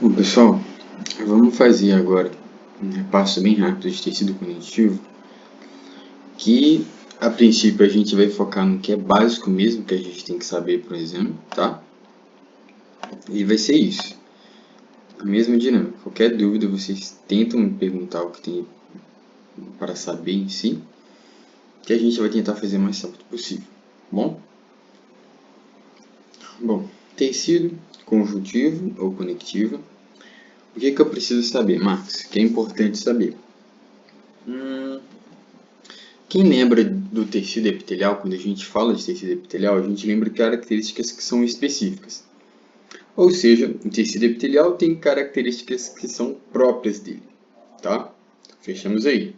Bom, pessoal, vamos fazer agora um repasso bem rápido de tecido conectivo, que a princípio a gente vai focar no que é básico mesmo, que a gente tem que saber para o exame, tá? E vai ser isso, a mesma dinâmica. Qualquer dúvida vocês tentam me perguntar o que tem para saber em si, que a gente vai tentar fazer o mais rápido possível, bom? Bom, tecido conjuntivo ou conectivo. O que eu preciso saber, Marcos? Que é importante saber. Quem lembra do tecido epitelial, quando a gente fala de tecido epitelial, a gente lembra de características que são específicas. Ou seja, o tecido epitelial tem características que são próprias dele, tá? Fechamos aí.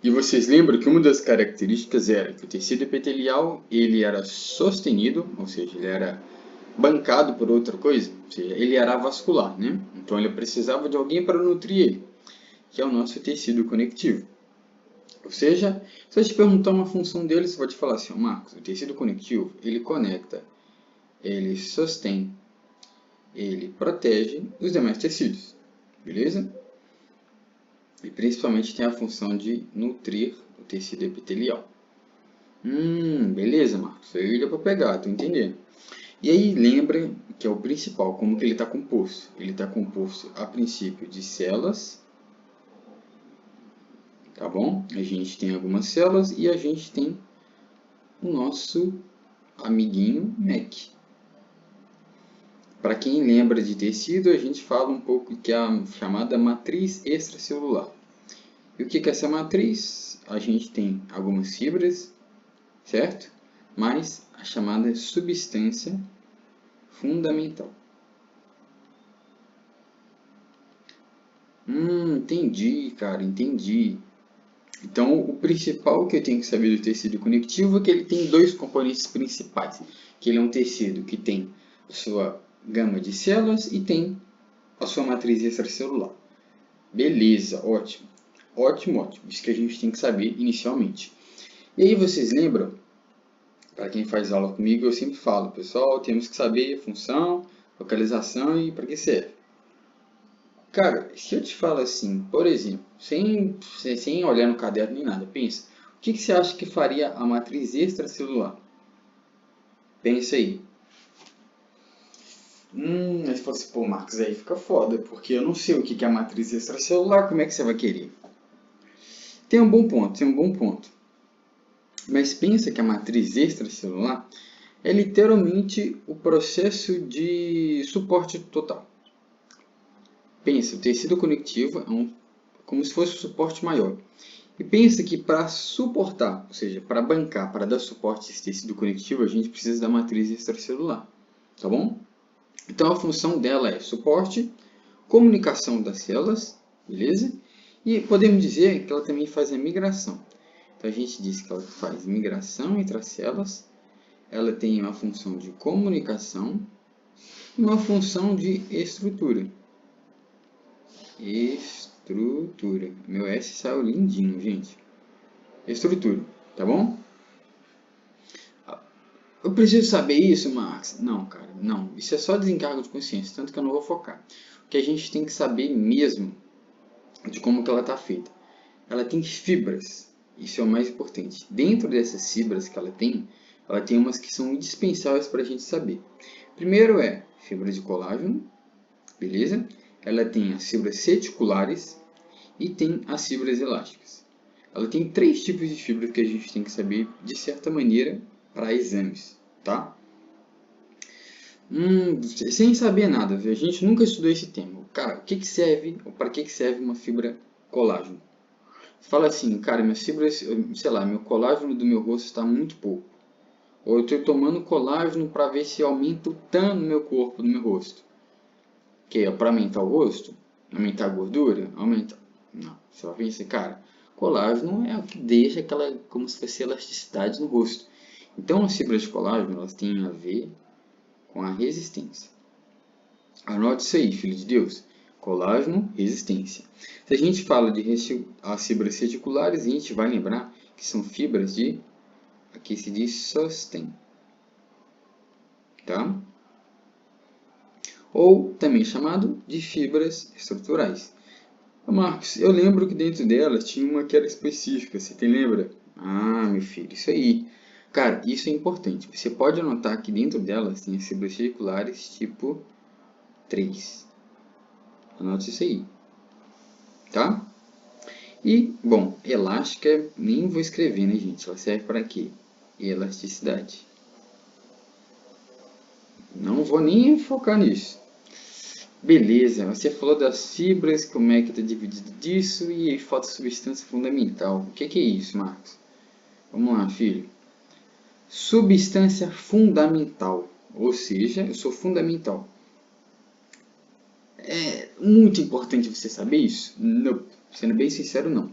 E vocês lembram que uma das características era que o tecido epitelial ele era sostenido, ou seja, ele era bancado por outra coisa, ou seja, ele era vascular, né? Então ele precisava de alguém para nutrir ele, que é o nosso tecido conectivo. Ou seja, se eu te perguntar uma função dele, você vai te falar assim, Marcos, o tecido conectivo, ele conecta, ele sostém, ele protege os demais tecidos, beleza? E principalmente tem a função de nutrir o tecido epitelial. Beleza, Marcos, aí dá para pegar, tô entendendo. E aí lembra que é o principal, como que ele está composto. Ele está composto a princípio de células, tá bom? A gente tem algumas células e a gente tem o nosso amiguinho MEC. Para quem lembra de tecido, a gente fala um pouco que é a chamada matriz extracelular. E o que é essa matriz? A gente tem algumas fibras, certo? Mais a chamada substância fundamental. Entendi, cara, entendi. Então, o principal que eu tenho que saber do tecido conectivo é que ele tem dois componentes principais. Que ele é um tecido que tem a sua gama de células e tem a sua matriz extracelular. Beleza, ótimo. Ótimo, ótimo. Isso que a gente tem que saber inicialmente. E aí vocês lembram? Para quem faz aula comigo, eu sempre falo, pessoal, temos que saber função, localização e para que serve. Cara, se eu te falo assim, por exemplo, sem olhar no caderno nem nada, pensa, o que você acha que faria a matriz extracelular? Pensa aí. Aí você fala assim, pô, Marcos, aí fica foda, porque eu não sei o que é a matriz extracelular, como é que você vai querer? Tem um bom ponto, tem um bom ponto. Mas pensa que a matriz extracelular é literalmente o processo de suporte total. Pensa, o tecido conectivo é como se fosse um suporte maior. E pensa que para suportar, ou seja, para bancar, para dar suporte a esse tecido conectivo, a gente precisa da matriz extracelular. Tá bom? Então a função dela é suporte, comunicação das células, beleza? E podemos dizer que ela também faz a migração. Então a gente diz que ela faz migração entre as células, ela tem uma função de comunicação e uma função de estrutura. Estrutura. Meu S saiu lindinho, gente. Estrutura, tá bom? Eu preciso saber isso, Max? Não, cara, não. Isso é só desencargo de consciência, tanto que eu não vou focar. O que a gente tem que saber mesmo de como que ela está feita. Ela tem fibras, isso é o mais importante. Dentro dessas fibras que ela tem umas que são indispensáveis para a gente saber. Primeiro é fibra de colágeno, beleza? Ela tem as fibras reticulares e tem as fibras elásticas. Ela tem três tipos de fibras que a gente tem que saber de certa maneira para exames, tá? Sem saber nada, a gente nunca estudou esse tema. Cara, o que serve, ou para que serve uma fibra colágeno? Fala assim, cara, minhas fibras, sei lá, meu colágeno do meu rosto está muito pouco. Ou eu estou tomando colágeno para ver se aumenta o TAN no meu corpo, no meu rosto. Que é para aumentar o rosto? Aumentar a gordura? Aumentar. Não, você vai pensar, cara, colágeno é o que deixa aquela, como se fosse elasticidade no rosto. Então as fibras de colágeno, elas têm a ver com a resistência. Anote isso aí, filho de Deus. Colágeno, resistência. Se a gente fala de as fibras reticulares, a gente vai lembrar que são fibras de, aqui se diz sostém. Tá? ou também chamado de fibras estruturais. Marcos, eu lembro que dentro delas tinha uma que era específica, você tem lembra? Ah, meu filho, isso aí. Cara, isso é importante. Você pode anotar que dentro delas tem as fibras circulares tipo 3. Anote isso aí, tá? E, bom, elástica, nem vou escrever, né, gente? Ela serve para quê? Elasticidade. Não vou nem focar nisso. Beleza, você falou das fibras, como é que está dividido disso, e aí falta substância fundamental. O que é isso, Marcos? Vamos lá, filho. Substância fundamental, ou seja, eu sou fundamental. É muito importante você saber isso? Não, sendo bem sincero, não.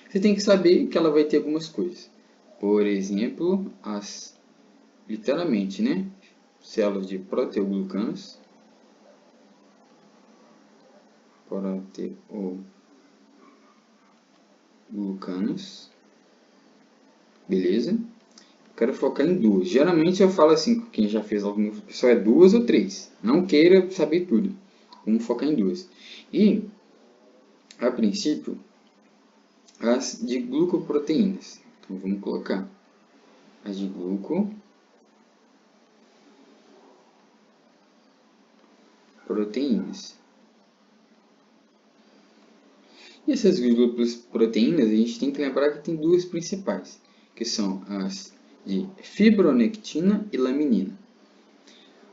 Você tem que saber que ela vai ter algumas coisas. Por exemplo, literalmente, né? Células de proteoglucanos. Proteoglucanos. Beleza? Quero focar em duas. Geralmente eu falo assim, quem já fez alguma pessoa é 2 ou 3. Não queira saber tudo. Vamos focar em duas. E, a princípio, as de glucoproteínas. Então vamos colocar as de glucoproteínas. E essas glucoproteínas a gente tem que lembrar que tem duas principais, que são as de fibronectina e laminina.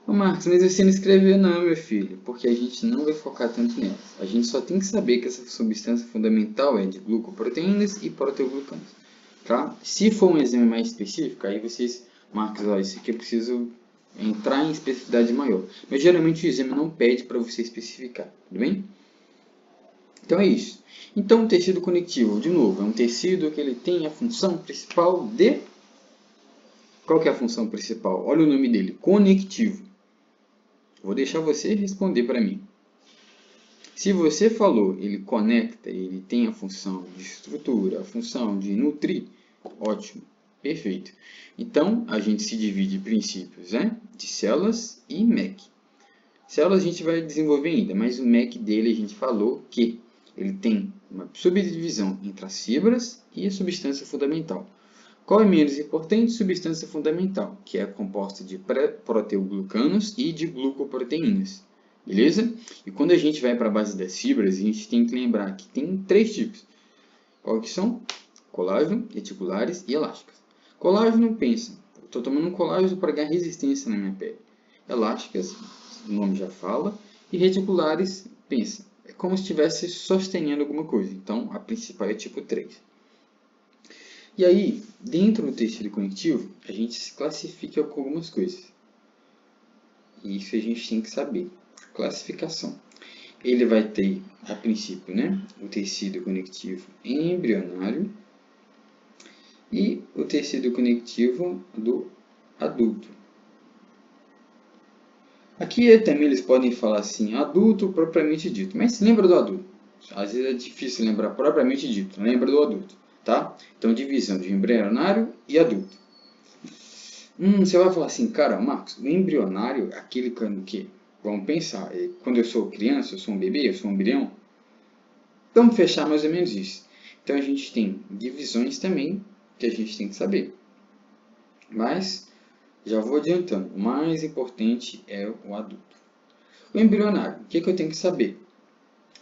Ô Marcos, mas você não escreveu não, meu filho, porque a gente não vai focar tanto nelas. A gente só tem que saber que essa substância fundamental é de glucoproteínas e proteoglucanos. Tá? Se for um exame mais específico, aí vocês, Marcos, ó, isso aqui eu preciso entrar em especificidade maior. Mas geralmente o exame não pede para você especificar, tudo bem? Então é isso. Então o tecido conectivo, de novo, é um tecido que ele tem a função principal de... Qual que é a função principal? Olha o nome dele, conectivo. Vou deixar você responder para mim. Se você falou, ele conecta, ele tem a função de estrutura, a função de nutrir, ótimo, perfeito. Então, a gente se divide em princípios, né? De células e MEC. Células a gente vai desenvolver ainda, mas o MEC dele a gente falou que ele tem uma subdivisão entre as fibras e a substância fundamental. Qual é menos importante? Substância fundamental, que é composta de proteoglucanos e de glucoproteínas. Beleza? E quando a gente vai para a base das fibras, a gente tem que lembrar que tem 3 tipos. Qual que são? Colágeno, reticulares e elásticas. Colágeno, pensa, estou tomando um colágeno para ganhar resistência na minha pele. Elásticas, o nome já fala. E reticulares, pensa, é como se estivesse sostenendo alguma coisa. Então, a principal é tipo 3. E aí, dentro do tecido conectivo, a gente se classifica com algumas coisas. E isso a gente tem que saber. Classificação. Ele vai ter, a princípio, né, o tecido conectivo embrionário e o tecido conectivo do adulto. Aqui também eles podem falar assim, adulto propriamente dito. Mas lembra do adulto. Às vezes é difícil lembrar propriamente dito. Lembra do adulto, tá? Então, divisão de embrionário e adulto. Você vai falar assim, cara, Marcos, o embrionário, aquele que, vamos pensar, quando eu sou criança, eu sou um bebê, eu sou um embrião. Vamos fechar mais ou menos isso. Então, a gente tem divisões também que a gente tem que saber. Mas, já vou adiantando, o mais importante é o adulto. O embrionário, o que eu tenho que saber?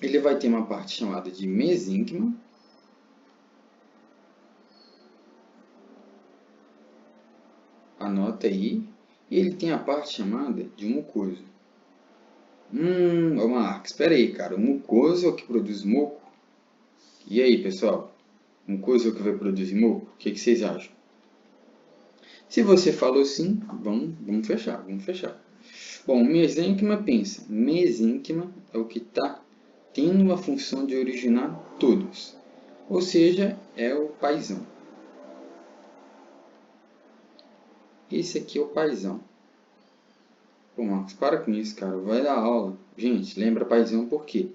Ele vai ter uma parte chamada de mesênquima. Anota aí. E ele tem a parte chamada de mucoso. Marcos, espera aí, cara. O mucoso é o que produz muco? E aí, pessoal? Mucoso é o que vai produzir muco? O que vocês acham? Se você falou sim, vamos fechar. Bom, mesênquima, pensa. Mesênquima é o que está tendo uma função de originar todos. Ou seja, é o paizão. Esse aqui é o paizão. Pô, Marcos, para com isso, cara. Vai dar aula. Gente, lembra paizão por quê?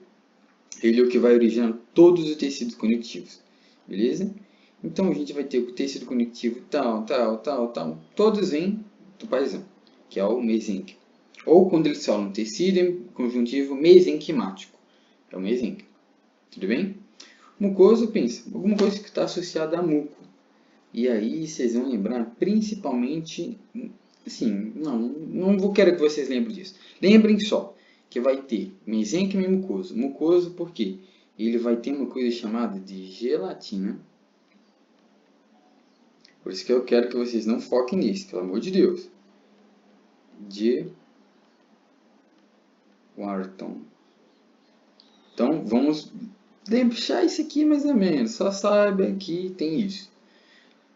Ele é o que vai originar todos os tecidos conectivos. Beleza? Então, a gente vai ter o tecido conectivo tal. Todos vêm do paizão, que é o mesênquimo. Ou quando eles falam tecido conjuntivo mesenquimático. É o mesenquima. Tudo bem? Mucoso, pensa, alguma coisa que está associada a muco. E aí vocês vão lembrar principalmente, assim, não vou querer que vocês lembrem disso. Lembrem só que vai ter mesênquima e mucoso. Mucoso por quê? Ele vai ter uma coisa chamada de gelatina. Por isso que eu quero que vocês não foquem nisso, pelo amor de Deus. De Wharton. Então, vamos deixar isso aqui mais ou menos. Só saiba que tem isso.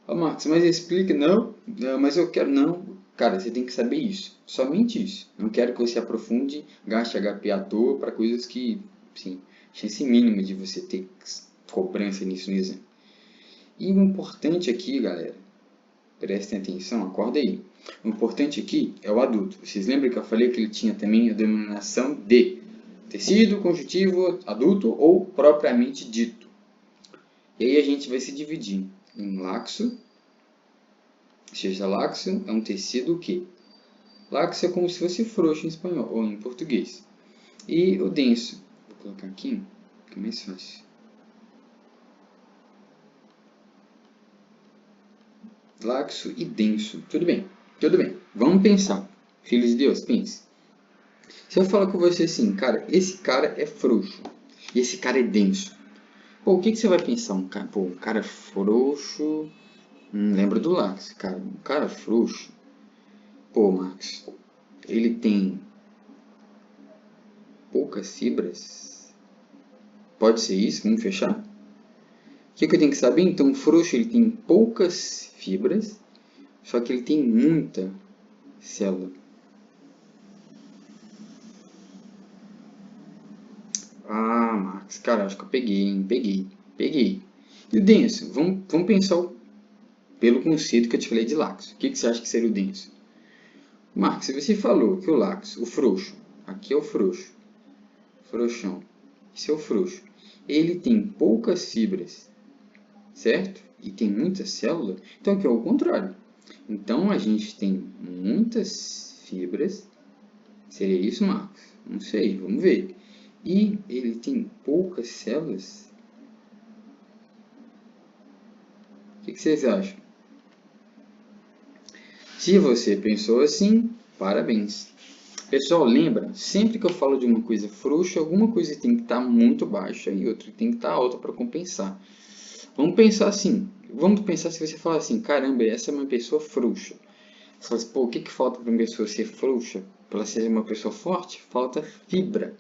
Ó, Marcos, mas explica. Não, mas eu quero. Não, cara, você tem que saber isso. Somente isso. Não quero que você aprofunde, gaste HP à toa para coisas que, sim, chance mínima de você ter cobrança nisso no exame. E o importante aqui, galera, prestem atenção, acorda aí. O importante aqui é o adulto. Vocês lembram que eu falei que ele tinha também a denominação de tecido conjuntivo adulto ou propriamente dito. E aí a gente vai se dividir em laxo. Seja, laxo é um tecido que? Laxo é como se fosse frouxo em espanhol ou em português. E o denso. Vou colocar aqui, que é mais fácil. Laxo e denso. Tudo bem, tudo bem. Vamos pensar. Filhos de Deus, pense. Se eu falar com você assim, cara, esse cara é frouxo e esse cara é denso. Pô, o que você vai pensar? Um cara frouxo. Lembra do laxo, cara. Um cara frouxo. Pô, Marcos, ele tem poucas fibras. Pode ser isso? Vamos fechar? O que eu tenho que saber? Então, o frouxo ele tem poucas fibras, só que ele tem muita célula. Ah, Marcos, cara, acho que eu peguei, hein? Peguei. E o denso? Vamos pensar pelo conceito que eu te falei de laxo. O que você acha que seria o denso? Marcos, se você falou que o laxo, o frouxo, aqui é o frouxo, frouxão, esse é o frouxo, ele tem poucas fibras, certo? E tem muita célula, então aqui é o contrário. Então a gente tem muitas fibras, seria isso, Marcos? Não sei, vamos ver. E ele tem poucas células. O que vocês acham? Se você pensou assim, parabéns. Pessoal, lembra, sempre que eu falo de uma coisa frouxa, alguma coisa tem que estar muito baixa e outra tem que estar alta para compensar. Vamos pensar assim, se você falar assim, caramba, essa é uma pessoa frouxa. Você fala assim, pô, o que falta para uma pessoa ser frouxa? Para ela ser uma pessoa forte, falta fibra.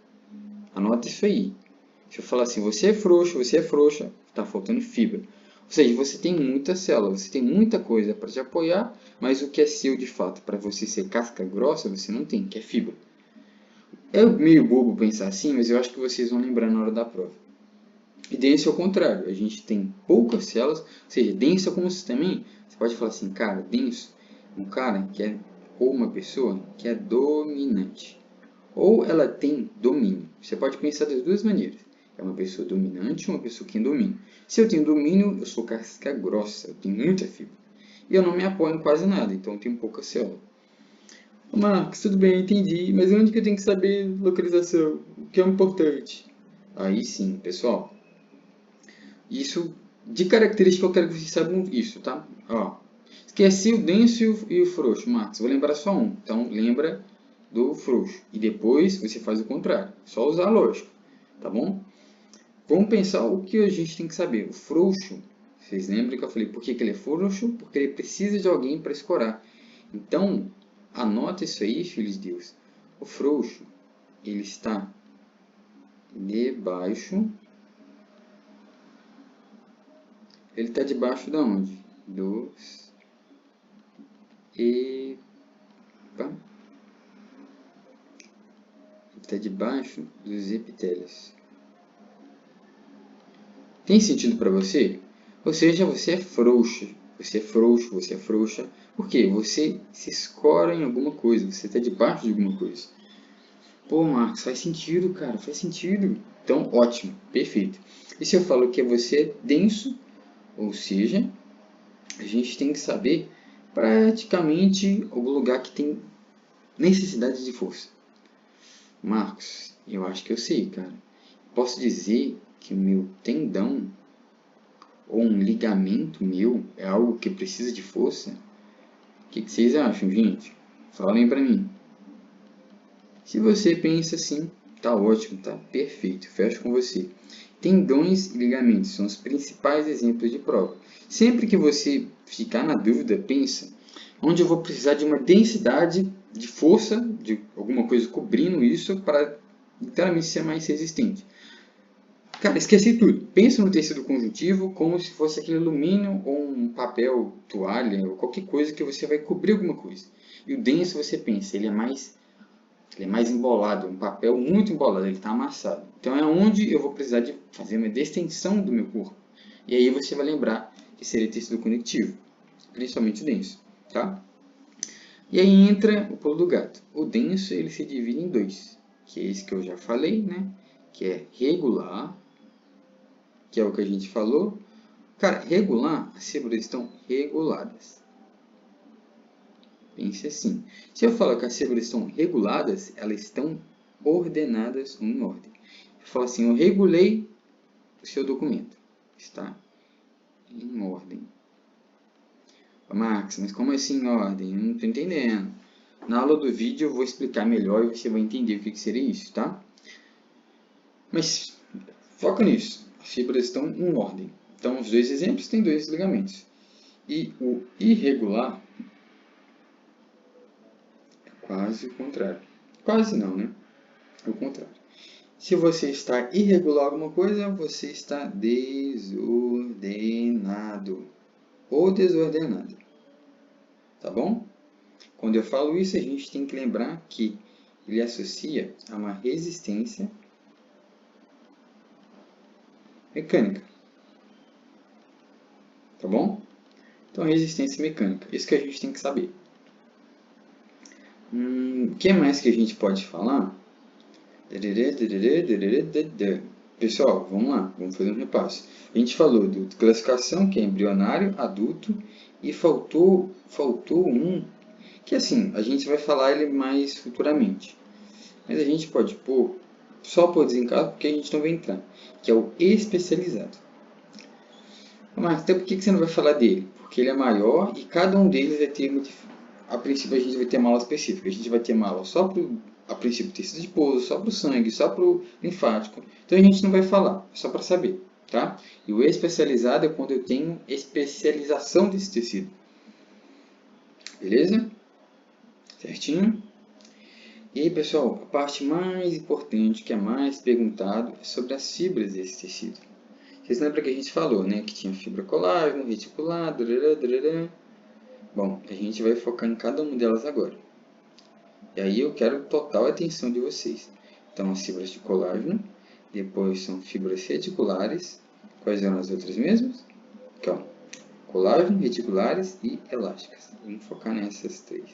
Anota isso aí. Se eu falar assim, você é frouxa, está faltando fibra. Ou seja, você tem muita célula, você tem muita coisa para te apoiar, mas o que é seu de fato para você ser casca grossa, você não tem, que é fibra. É meio bobo pensar assim, mas eu acho que vocês vão lembrar na hora da prova. E denso é o contrário, a gente tem poucas células, ou seja, denso é como se também, você pode falar assim, cara, denso, um cara que é, ou uma pessoa que é dominante. Ou ela tem domínio. Você pode pensar das duas maneiras. É uma pessoa dominante ou uma pessoa que tem domínio. Se eu tenho domínio, eu sou casca grossa, eu tenho muita fibra. E eu não me apoio em quase nada, então eu tenho pouca célula. Marcos, tudo bem, entendi, mas onde que eu tenho que saber localização? O que é importante? Aí sim, pessoal. Isso, de característica, eu quero que vocês saibam isso, tá? Ó, esqueci o denso e o frouxo, Marcos. Vou lembrar só um. Então, lembra do frouxo. E depois você faz o contrário. Só usar a lógica, tá bom? Vamos pensar o que a gente tem que saber. O frouxo, vocês lembram que eu falei por que ele é frouxo? Porque ele precisa de alguém para escorar. Então, anota isso aí, filhos de Deus. O frouxo, ele está debaixo. Ele está debaixo de onde? Dos... Epa. Está debaixo dos epitélios. Tem sentido para você? Ou seja, você é frouxo. Você é frouxo, você é frouxa. Por quê? Você se escora em alguma coisa. Você está debaixo de alguma coisa. Pô, Marcos, faz sentido, cara. Faz sentido. Então, ótimo. Perfeito. E se eu falo que você é denso, ou seja, a gente tem que saber praticamente algum lugar que tem necessidade de força. Marcos, eu acho que eu sei, cara. Posso dizer que o meu tendão ou um ligamento meu é algo que precisa de força? O que vocês acham, gente? Falem pra mim. Se você pensa assim, tá ótimo, tá perfeito, fecho com você. Tendões e ligamentos são os principais exemplos de prova. Sempre que você ficar na dúvida, pensa onde eu vou precisar de uma densidade de força, de alguma coisa cobrindo isso para literalmente ser mais resistente. Cara, esqueci tudo. Pensa no tecido conjuntivo como se fosse aquele alumínio ou um papel, toalha ou qualquer coisa que você vai cobrir alguma coisa. E o denso você pensa, ele é mais embolado, um papel muito embolado, ele está amassado. Então é onde eu vou precisar de fazer uma distensão do meu corpo. E aí você vai lembrar que seria tecido conectivo, principalmente o denso, tá? E aí entra o pulo do gato. O denso ele se divide em dois, que é esse que eu já falei, né? Que é regular, que é o que a gente falou. Cara, regular, as fibras estão reguladas. Pense assim. Se eu falar que as fibras estão reguladas, elas estão ordenadas em ordem. Eu falo assim, eu regulei o seu documento. Está em ordem. Max, mas como assim em ordem? Eu não estou entendendo. Na aula do vídeo eu vou explicar melhor e você vai entender o que seria isso, tá? Mas foca nisso. As fibras estão em ordem. Então, os dois exemplos têm dois ligamentos. E o irregular é quase o contrário. Quase não, né? É o contrário. Se você está irregular alguma coisa, você está desordenado ou desordenado. Tá bom? Quando eu falo isso, a gente tem que lembrar que ele associa a uma resistência mecânica. Tá bom? Então, resistência mecânica. Isso que a gente tem que saber. O que mais que a gente pode falar? Pessoal, vamos lá, vamos fazer um repasso. A gente falou de classificação, que é embrionário, adulto, e faltou um, que assim, a gente vai falar ele mais futuramente. Mas a gente pode pôr, só por desencargo, porque a gente não vai entrar, que é o especializado. Mas então por que você não vai falar dele? Porque ele é maior e cada um deles vai ter a princípio a gente vai ter uma aula específica. A gente vai ter uma aula só para a princípio tecido adiposo, só para o sangue, só para o linfático. Então a gente não vai falar, é só para saber, tá? E o especializado é quando eu tenho especialização desse tecido. Beleza? Certinho? E aí, pessoal, a parte mais importante, que é mais perguntado, é sobre as fibras desse tecido. Vocês lembram que a gente falou, né? Que tinha fibra colágeno, reticular, Bom, a gente vai focar em cada uma delas agora. E aí eu quero total atenção de vocês. Então, as fibras de colágeno, depois são fibras reticulares. Quais eram as outras mesmas? Então, colágeno, reticulares e elásticas. Vamos focar nessas três.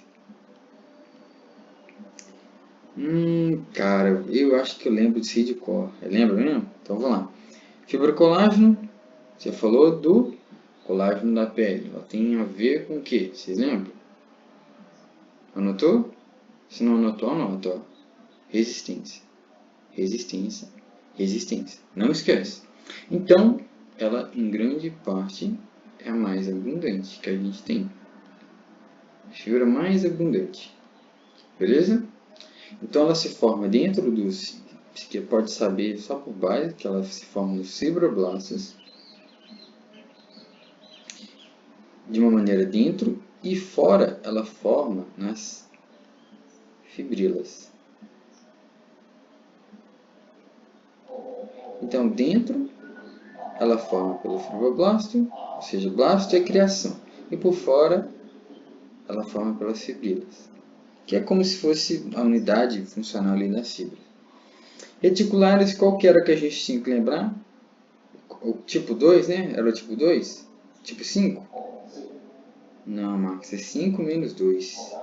Cara, eu acho que eu lembro disso de cor. Lembra mesmo? Então, vamos lá. Fibra colágeno, você falou do colágeno da pele. Ela tem a ver com o quê? Vocês lembram? Anotou? Se não anotou, anota. Resistência. Resistência. Resistência. Não esquece. Então, ela em grande parte é a mais abundante que a gente tem. A fibra mais abundante. Beleza? Então, ela se forma dentro dos... Você pode saber só por base que ela se forma nos fibroblastos. De uma maneira dentro e fora ela forma nas fibrilas. Então, dentro ela forma pelo fibroblasto, ou seja, blasto é criação. E por fora ela forma pelas fibrilas, que é como se fosse a unidade funcional ali das fibras. Reticulares, qual que era que a gente tinha que lembrar? O tipo 2, né? Era o tipo 2? Tipo 5? Não, Marcos, é 5 menos 2.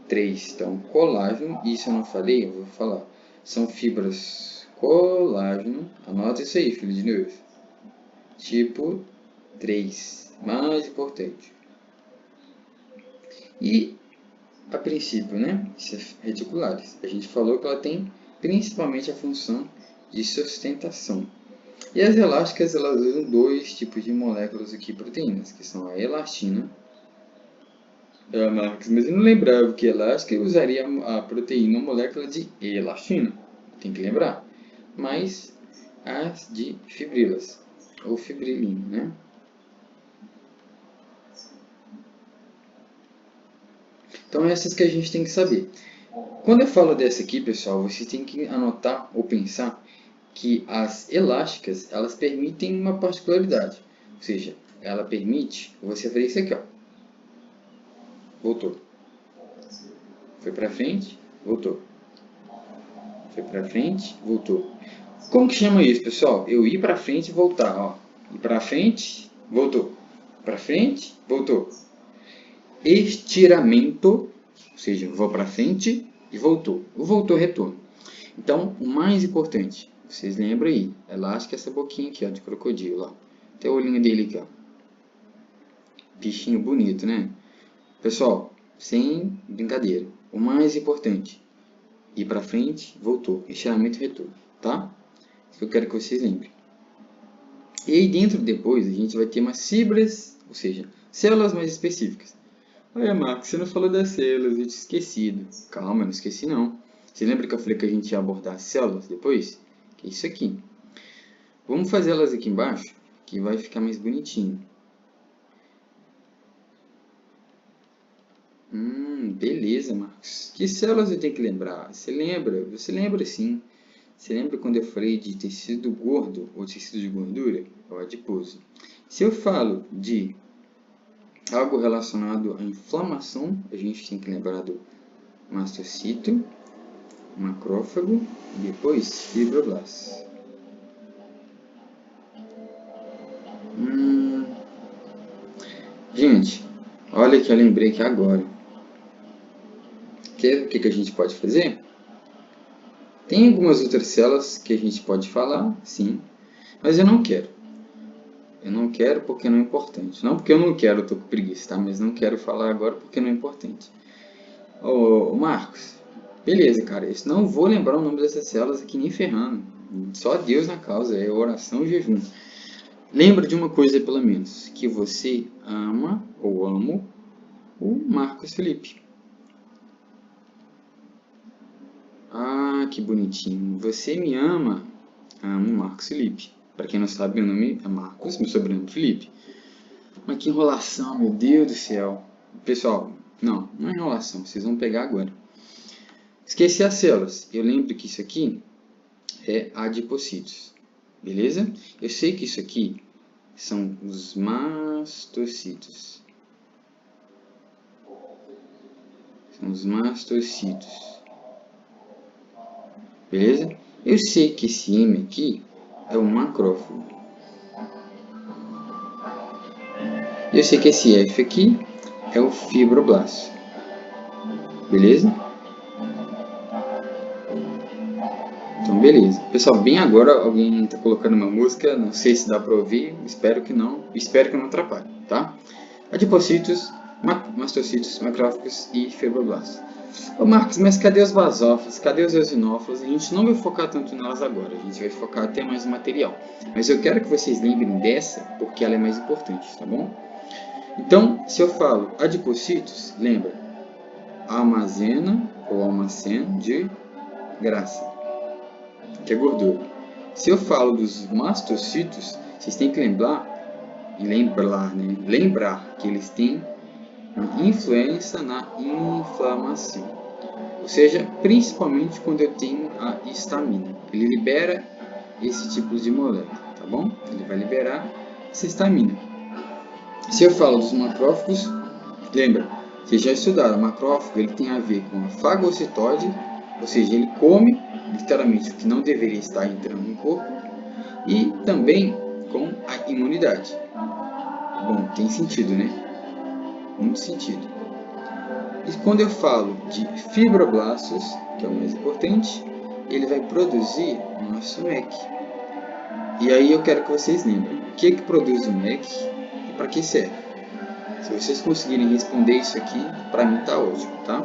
3. Então, colágeno, isso eu não falei, eu vou falar. São fibras colágeno, anota isso aí, filho de Deus. Tipo 3, mais importante. E a princípio, né, reticulares. A gente falou que ela tem principalmente a função de sustentação. E as elásticas, elas usam dois tipos de moléculas aqui, proteínas, que são a elastina. Marcos, mas eu não lembrava que elástica usaria a proteína, a molécula de elastina. Tem que lembrar. Mas as de fibrilas, ou fibrilina, né? Então, essas que a gente tem que saber. Quando eu falo dessa aqui, pessoal, você tem que anotar ou pensar que as elásticas, elas permitem uma particularidade. Ou seja, ela permite você fazer isso aqui, ó. Voltou. Foi para frente, voltou. Foi para frente, voltou. Como que chama isso, pessoal? Eu ir para frente e voltar, ó. Ir para frente, voltou. Para frente, voltou. Estiramento, ou seja, vou para frente e voltou. O voltou, retorno. Então, o mais importante, vocês lembram aí, elástica, essa boquinha aqui, ó, de crocodilo, ó. Até o olhinho dele aqui, ó. Bichinho bonito, né? Pessoal, sem brincadeira, o mais importante, ir para frente, voltou. Estiramento e retorno, tá? Isso que eu quero que vocês lembrem. E aí dentro, depois, a gente vai ter umas fibras, ou seja, células mais específicas. Olha, Marcos, você não falou das células, eu tinha esquecido. Calma, eu não esqueci não. Você lembra que eu falei que a gente ia abordar as células depois? Que é isso aqui. Vamos fazer elas aqui embaixo, que vai ficar mais bonitinho. Beleza, Marcos. Que células eu tenho que lembrar? Você lembra? Você lembra sim. Você lembra quando eu falei de tecido gordo ou tecido de gordura? É o adiposo. Se eu falo de algo relacionado à inflamação, a gente tem que lembrar do mastocito, macrófago e depois fibroblastos. Gente, olha que eu lembrei aqui agora. O que a gente pode fazer? Tem algumas outras células que a gente pode falar, sim, mas eu não quero. Eu não quero porque não é importante. Não porque eu não quero, eu tô com preguiça, tá? Mas não quero falar agora porque não é importante. Ô, Marcos, beleza, cara. Eu não vou lembrar o nome dessas células aqui nem ferrando. Só Deus na causa, é oração e jejum. Lembra de uma coisa pelo menos, que você ama ou amo o Marcos Felipe. Ah, que bonitinho. Você me ama, amo o Marcos Felipe. Para quem não sabe, meu nome é Marcos, meu sobrenome é Felipe. Mas que enrolação, meu Deus do céu. Pessoal, não é enrolação, vocês vão pegar agora. Esqueci as células. Eu lembro que isso aqui é adipocítos. Beleza? Eu sei que isso aqui são os mastocitos. São os mastocitos. Beleza? Eu sei que esse M aqui é o macrófago. Eu sei que esse F aqui é o fibroblasto. Beleza? Então, beleza. Pessoal, bem agora alguém está colocando uma música, não sei se dá para ouvir, espero que não atrapalhe, tá? Adipocitos, mastocitos, macrófagos e fibroblastos. Ô Marcos, mas cadê os basófilos? Cadê os eosinófilos? A gente não vai focar tanto nelas agora, a gente vai focar até mais no material. Mas eu quero que vocês lembrem dessa, porque ela é mais importante, tá bom? Então, se eu falo adipocitos, lembra, armazena ou almacena de graça, que é gordura. Se eu falo dos mastocitos, vocês têm que lembrar que eles têm uma influência na inflamação. Ou seja, principalmente quando eu tenho a histamina. Ele libera esse tipo de molécula, tá bom? Ele vai liberar essa histamina. Se eu falo dos macrófagos, lembra, vocês já estudaram, o macrófago ele tem a ver com a fagocitose, ou seja, ele come literalmente o que não deveria estar entrando no corpo, e também com a imunidade. Bom, tem sentido, né? Muito sentido. E quando eu falo de fibroblastos, que é o mais importante, ele vai produzir o nosso MEC. E aí eu quero que vocês lembrem, o que produz o MEC e para que serve? Se vocês conseguirem responder isso aqui, para mim tá ótimo, tá?